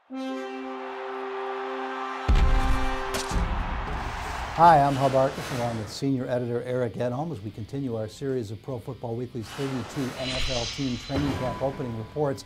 Hi, I'm Hub Arkus, along with senior editor Eric Edholm, as we continue our series of Pro Football Weekly's 32 NFL team training camp opening reports.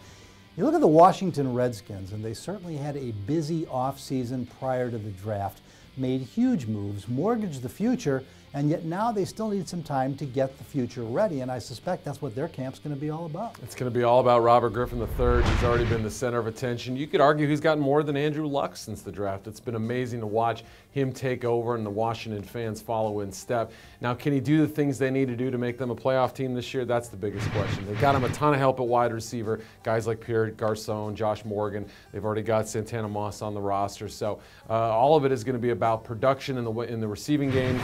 You look at the Washington Redskins, and they certainly had a busy offseason prior to the draft, made huge moves, mortgaged the future, and yet now they still need some time to get the future ready, and I suspect that's what their camp's going to be all about. It's going to be all about Robert Griffin III. He's already been the center of attention. You could argue he's gotten more than Andrew Luck since the draft. It's been amazing to watch him take over and the Washington fans follow in step. Now, can he do the things they need to do to make them a playoff team this year? That's the biggest question. They've got him a ton of help at wide receiver, guys like Pierre Garcon, Josh Morgan. They've already got Santana Moss on the roster. So all of it is going to be about production in the receiving game,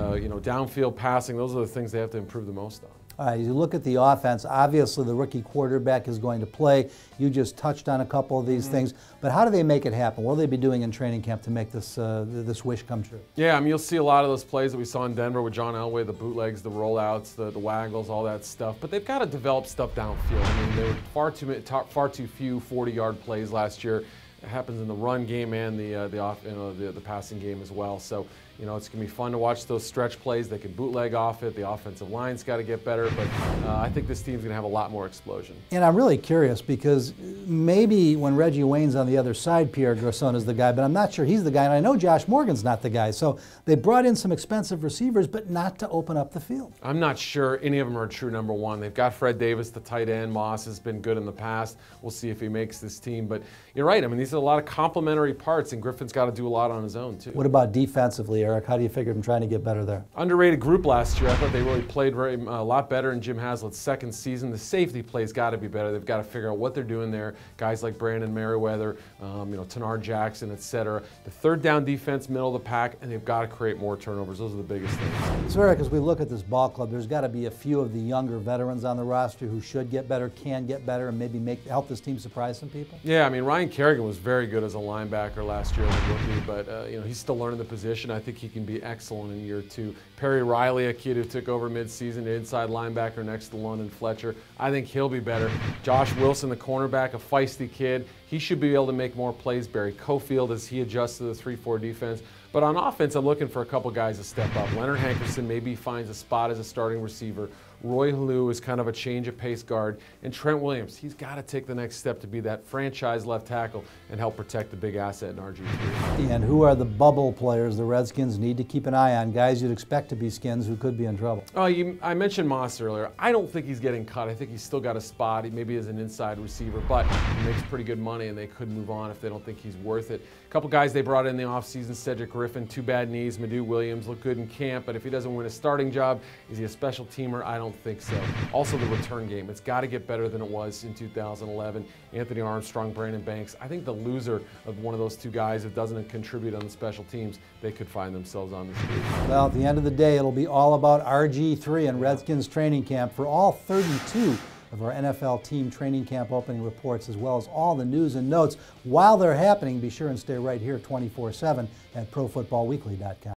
downfield passing. Those are the things they have to improve the most on. All right, you look at the offense, obviously the rookie quarterback is going to play. You just touched on a couple of these things, but how do they make it happen? What will they be doing in training camp to make this this wish come true? Yeah, I mean, you'll see a lot of those plays that we saw in Denver with John Elway, the bootlegs, the rollouts, the waggles, all that stuff, but they've got to develop stuff downfield. I mean, there were far too few 40-yard plays last year. It happens in the run game and the passing game as well. So, it's going to be fun to watch those stretch plays. They can bootleg off it. The offensive line's got to get better, but I think this team's going to have a lot more explosion. And I'm really curious because maybe when Reggie Wayne's on the other side, Pierre Garcon is the guy, but I'm not sure he's the guy, and I know Josh Morgan's not the guy. So they brought in some expensive receivers, but not to open up the field. I'm not sure any of them are a true number one. They've got Fred Davis, the tight end. Moss has been good in the past. We'll see if he makes this team, but you're right. I mean, these are a lot of complementary parts, and Griffin's got to do a lot on his own, too. What about defensively, Eric? How do you figure them trying to get better there? Underrated group last year. I thought they really played a lot better in Jim Haslett's second season. The safety play's got to be better. They've got to figure out what they're doing there. Guys like Brandon Merriweather, Tanar Jackson, etc. The third down defense, middle of the pack, and they've got to create more turnovers. Those are the biggest things. So, Eric, as we look at this ball club, there's got to be a few of the younger veterans on the roster who should get better, can get better, and maybe help this team surprise some people. Yeah, I mean, Ryan Kerrigan was very good as a linebacker last year as a rookie, but he's still learning the position. I think he can be excellent in year two. Perry Riley, a kid who took over midseason, inside linebacker next to London Fletcher. I think he'll be better. Josh Wilson, the cornerback, a feisty kid. He should be able to make more plays. Barry Cofield, as he adjusts to the 3-4 defense. But on offense, I'm looking for a couple guys to step up. Leonard Hankerson maybe finds a spot as a starting receiver. Roy Halou is kind of a change of pace guard. And Trent Williams, he's got to take the next step to be that franchise left tackle and help protect the big asset in RGIII. And who are the bubble players the Redskins need to keep an eye on? Guys you'd expect to be skins who could be in trouble. Oh, I mentioned Moss earlier. I don't think he's getting cut. I think he's still got a spot. He maybe is an inside receiver, but he makes pretty good money, and they could move on if they don't think he's worth it. A couple guys they brought in the offseason: Cedric Griffin, 2 bad knees. Madu Williams looked good in camp, but if he doesn't win a starting job, is he a special teamer? I don't think so. Also, the return game. It's got to get better than it was in 2011. Anthony Armstrong, Brandon Banks. I think the loser of one of those two guys that doesn't contribute on the special teams, they could find themselves on the street. Well, at the end of the day, it'll be all about RG3 and Redskins Training Camp for all 32 of our NFL team training camp opening reports, as well as all the news and notes. While they're happening, be sure and stay right here 24/7 at ProFootballWeekly.com.